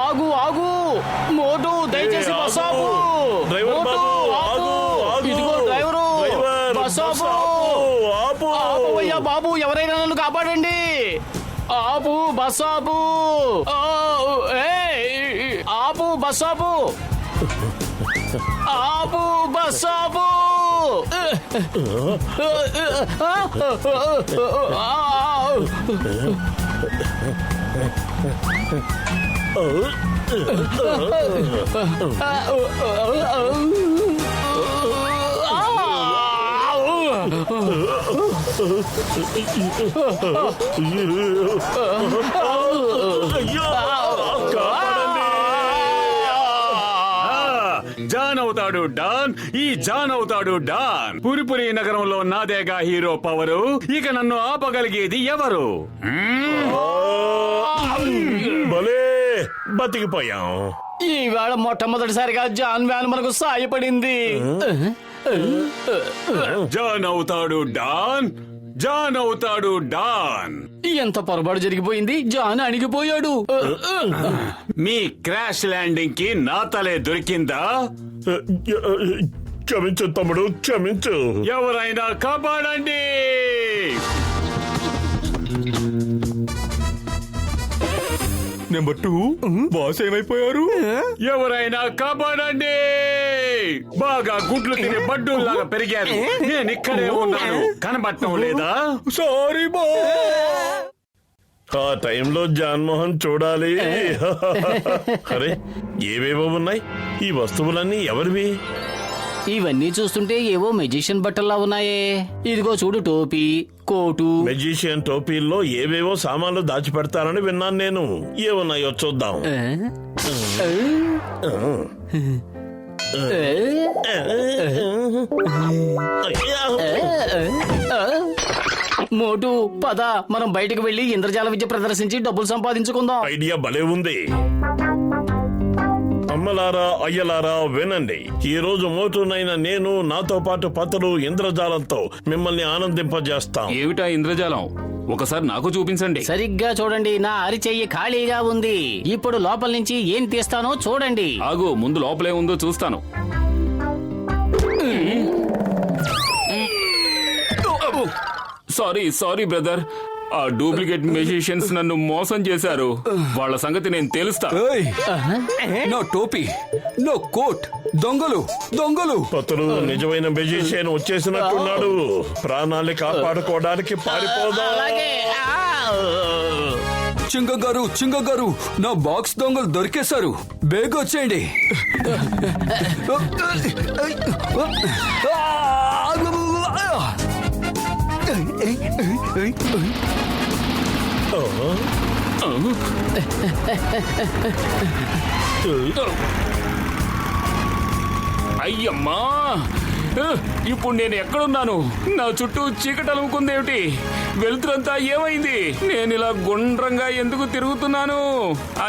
ఆగు ఆగు మోటు, దయచేసి బస్ ఆపు. ఇదిగో డ్రైవరు, బస్ ఆపు. ఆపవయ్యా బాబు, ఎవరైనా నన్ను కాపాడండి. ఆపు, బస్ ఆపు. ఆపు, బస్ ఆపు. ఆపు, బస్ ఆపు. జాన్ అవుతాడు డాన్, ఈ జాన్ అవుతాడు డాన్. పురిపురి నగరంలో నాదేగా హీరో పవరు. ఇక నన్ను ఆపగలిగేది ఎవరు? భలే బతికిపోయాం. ఈవేళ మొట్టమొదటిసారిగా జాన్ వ్యాన్ మనకు సాయపడింది. జాన్ అవుతాడు డాన్, జాన్ అవుతాడు డాన్. ఎంత పొరపాటు జరిగిపోయింది, జాన్ అణిగిపోయాడు. మీ క్రాష్ ల్యాండింగ్ కి నా తలే దొరికిందా? క్షమించు తమ్ముడు, క్షమించు. ఎవరైనా కాపాడండి. నెంబర్ 2 బాస్ ఏమైపోయారు? ఎవరైనా కాపాడండి. బాగా గుడ్లు తినే బడ్డూల్లాగా పెరిగారు. నేను ఇక్కడే ఉన్నాను, కనబడటం లేదా? Sorry boss. ఆ టైంలో జాన్మోహన్ చూడాలి. అరే, ఏవేవో ఉన్నాయి. ఈ వస్తువులన్నీ ఎవరివి? ఇవన్నీ చూస్తుంటే ఏవో మెజిషియన్ బట్టల్లా ఉన్నాయే. ఇదిగో చూడు, టోపీ, కోటు. మెజిషియన్ టోపీల్లో ఏవేవో సామాన్లు దాచిపెడతారని విన్నాను నేను. ఏమున్నాయో చూద్దాం. మోటు, పద మనం బయటకు వెళ్లి ఇంద్రజాల విద్య ప్రదర్శించి డబ్బులు సంపాదించుకుందాం. ఐడియా భలే ఉంది. అమ్మలారా, అయ్యలారా వినండి. ఈ రోజు మోటునైన నేను, నాతో పాటు పతరు ఇంద్రజాలంతో మిమ్మల్ని ఆనందింపజేస్తాం. ఏమిటా ఇంద్రజాలం? ఒకసారి నాకు చూపించండి. సరిగ్గా చూడండి, నా అరిచెయ్యి ఖాళీగా ఉంది. ఇప్పుడు లోపల నుంచి ఏం తీస్తానో చూడండి. ఆగు, ముందు లోపలే ఉందో చూస్తాను. సారీ బ్రదర్, ఆ డూప్లికేట్ మెజిషియన్స్ నన్ను మోసం చేశారు. వాళ్ళ సంగతి నేను తెలుస్తా. నో టోపీ, నో కోట్. దొంగలు, దొంగలు. పతరు నిజమైన మెజిషియన్ వచ్చేసినట్టున్నాడు. ప్రాణాన్ని కాపాడుకోవడానికి పారిపోదాం. చింగ గారు, నా బాక్స్ దొంగలు దొరికేశారు. బేగ్ వచ్చేయండి. అయ్యమ్మా, ఇప్పుడు నేను ఎక్కడున్నాను? నా చుట్టూ చీకటలుముకుందేమిటి? వెలుతురంతా ఏమైంది? నేను ఇలా గుండ్రంగా ఎందుకు తిరుగుతున్నాను?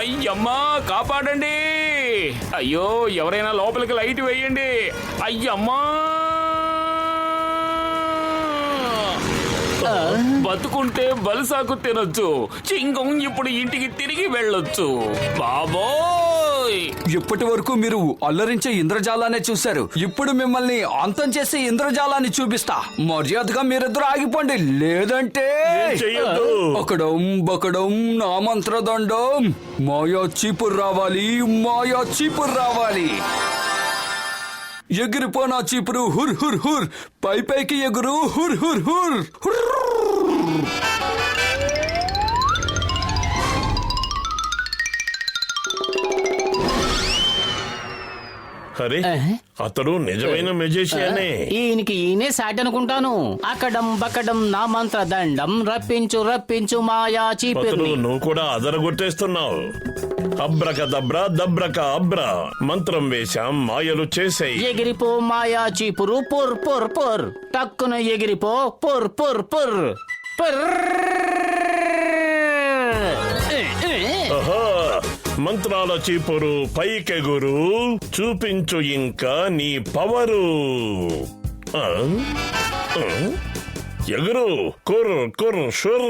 అయ్యమ్మా, కాపాడండి. అయ్యో, ఎవరైనా లోపలికి లైట్ వేయండి. అయ్యమ్మా, బతుకుంటే బలుసాకు తినొచ్చు. చింగం ఇప్పుడు ఇంటికి తిరిగి వెళ్ళొచ్చు. బాబోయ్, ఇప్పటి వరకు మీరు అల్లరించే ఇంద్రజాలాన్ని చూశారు. ఇప్పుడు మిమ్మల్ని అంతం చేసే ఇంద్రజాలాన్ని చూపిస్తా. మర్యాదగా మీరిద్దరు ఆగిపోండి, లేదంటే ఒకడం బకడం నా మంత్రదండం. మాయా చీపురు రావాలి, మాయా చీపురు రావాలి. ఎగిరిపో నా చీపురు, హుర్ హుర్ హుర్. పై పైకి ఎగురు, హుర్ హుర్ హుర్. అరే, అతడు నిజమైన మెజిషియనే. ఈయనే సాట్ అనుకుంటాను. అకడం బకడం నా మంత్ర దండం, రప్పించు రప్పించు మాయా చీపురు. నువ్వు కూడా అదరగొట్టేస్తున్నావు. అబ్రకదబ్రా దబ్రక అబ్రా, మంత్రం వేశాం, మాయలు చేసాయి. ఎగిరిపో మాయా చీపురు, పుర్ పుర్ పుర్. టక్కున ఎగిరిపో, పుర్ పుర్ పుర్ పుర్. మంత్రాల చీపురు పైకెగురు, చూపించు ఇంకా నీ పవరు. ఎగురు కుర్ కుర్ షుర్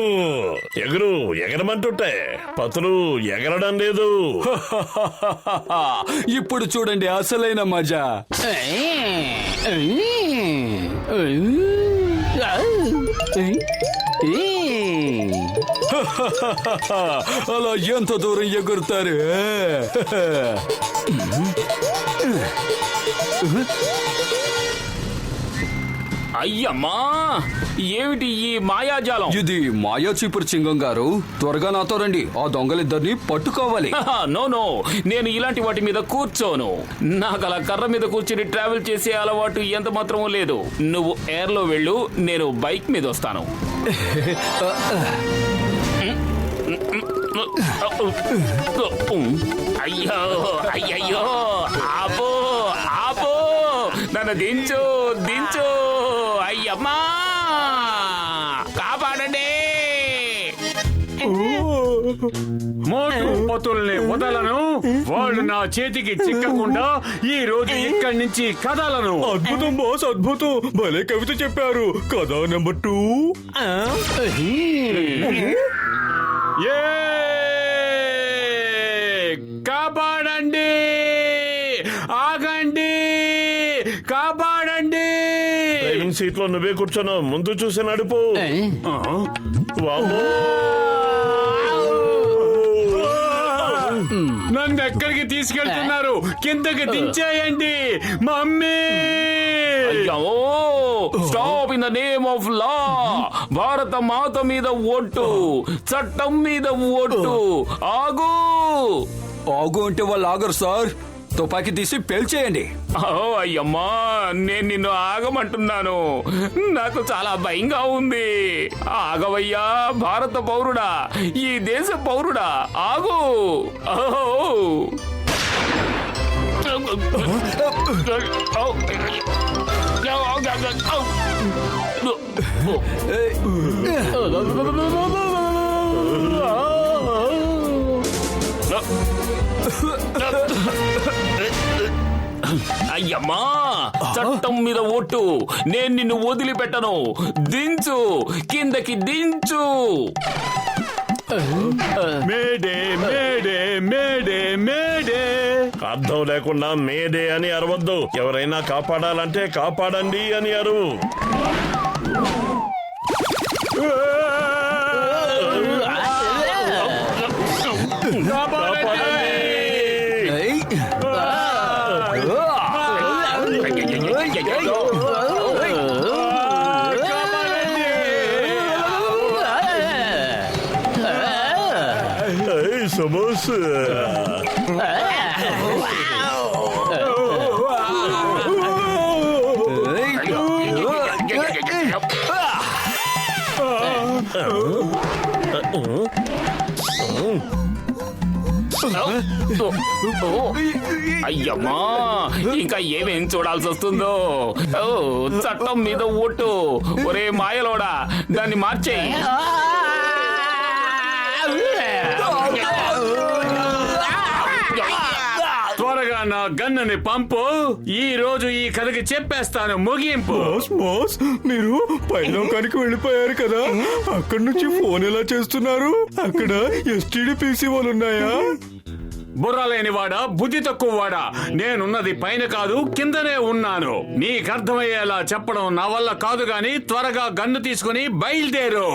ఎగురు ఎగరమంటుంటే పతులు ఎగరడం లేదు. ఇప్పుడు చూడండి అసలైన మజా. అలా ఎంత దూరం ఎగురుతారు? అయ్యమ్మా, ఏమిటి ఈ మాయాజాలం? ఇది మాయా చీపురు చింగం గారు, త్వరగా నాతో రండి, ఆ దొంగలిద్దరిని పట్టుకోవాలి. నో నో, నేను ఇలాంటి వాటి మీద కూర్చోను. నాకు అలా కర్ర మీద కూర్చుని ట్రావెల్ చేసే అలవాటు ఎంత మాత్రమూ లేదు. నువ్వు ఎయిర్ లో వెళ్ళు, నేను బైక్ మీద వస్తాను. అయ్యో అయ్యయ్యో, ఆపో ఆపో, నన్ను దించు దించు, అయ్యమ్మా కాపాడండి. మోటు పతుల్ని వదలను, వాళ్ళు నా చేతికి చిక్కకుండా ఈ రోజు ఇక్కడి నుంచి కదలను. అద్భుతం బాస్, అద్భుతం. భలే కవిత చెప్పారు. కథ నెంబర్ 2. ఏ కాపాడండి, ఆగండి, కాపాడండి. డ్రైవింగ్ సీట్ లో నువ్వే కూర్చున్నావు, ముందు చూసి నడుపు. వామ్మో. నన్ను ఎక్కడికి తీసుకెళ్తున్నారు? కిందకి దించేయండి mummy. Stop in the name of law. Bharat Mata మీద ఓటు, చట్టం మీద ఓటు. ఆగు. ఆగు అంటే వాళ్ళు ఆగరు సార్, తుపాకీ తీసి పేల్చేయండి. ఓ అయ్యమ్మా, నేను నిన్ను ఆగమంటున్నాను. నాకు చాలా భయంగా ఉంది. ఆగవయ్యా భారత పౌరుడా, ఈ దేశ పౌరుడా, ఆగు. అయ్యమ్మా, చట్టం మీద ఓటు, నేను నిన్ను వదిలిపెట్టను. దించు, కిందకి దించు. Mayday mayday mayday mayday. అర్థం లేకుండా మేడే అని అరవద్దు. ఎవరైనా కాపాడాలంటే కాపాడండి అని అరువు. సమోసా అయ్యమ్మా, ఇంకా ఏమేం చూడాల్సి వస్తుందో. ఓ, చట్టం మీద ఓటు. ఒరే మాయలోడా, దాన్ని మార్చేయి. త్వరగా నా గన్నుని పంపు. ఈ రోజు ఈ కథకి చెప్పేస్తాను ముగింపు. బాస్ బాస్, మీరు పైలోకానికి వెళ్ళిపోయారు కదా, అక్కడి నుంచి ఫోన్ ఎలా చేస్తున్నారు? అక్కడ ఎస్టీడీ పీసీ వాళ్ళు ఉన్నాయా? బుర్రలేనివాడా, బుద్ధి తక్కువవాడా, నేనున్నది పైన కాదు కిందనే ఉన్నాను. నీకు అర్థమయ్యేలా చెప్పడం నా వల్ల కాదు గాని త్వరగా గన్ను తీసుకుని బయలుదేరు.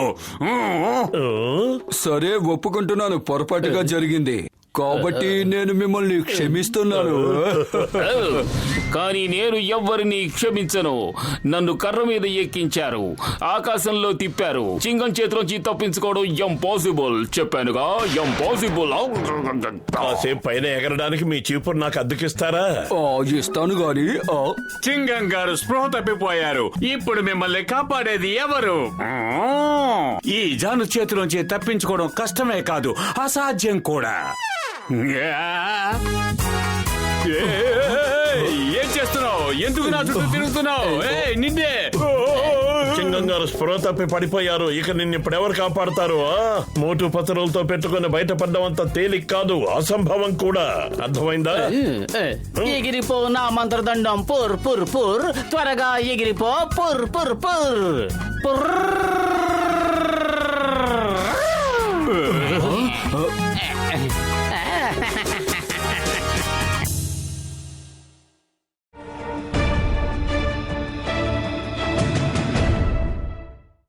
సరే, ఒప్పుకుంటున్నాను, పొరపాటుగా జరిగింది కాబట్టి నేను మిమ్మల్ని క్షమిస్తున్నాను. కానీ నేను ఎవ్వరిని క్షమించను. నన్ను కర్ర మీద ఎక్కించారు, ఆకాశంలో తిప్పారు. చింగం చేతిలోంచి తప్పించుకోవడం ఇంపాసిబుల్. చెప్పానుగా, ఇంపాసిబుల్. కాసేపు పైన ఎగరడానికి మీ చీపురు నాకు అద్దెకిస్తారా? ఇస్తాను గాని. చింగం గారు స్పృహ తప్పిపోయారు. ఇప్పుడు మిమ్మల్ని కాపాడేది ఎవరు? ఈ జాను చేతిలోంచి తప్పించుకోవడం కష్టమే కాదు, అసాధ్యం కూడా. ఏం చేస్తున్నావు? ఎందుకు నా చుట్టూ తిరుగుతున్నావు? నిన్నే లింగం గారు స్పృహ తప్పి పడిపోయారు. ఇక నిన్ను ఇప్పుడెవరు కాపాడతారు? మోటు పత్రులతో పెట్టుకుని బయటపడ్డం అంత తేలిక కాదు, అసంభవం కూడా. అర్థమైందా? ఎగిరిపో నా మంత్రదండం పుర్ పుర్ పుర్, త్వరగా ఎగిరిపో పుర్ పుర్ పుర్ పుర్.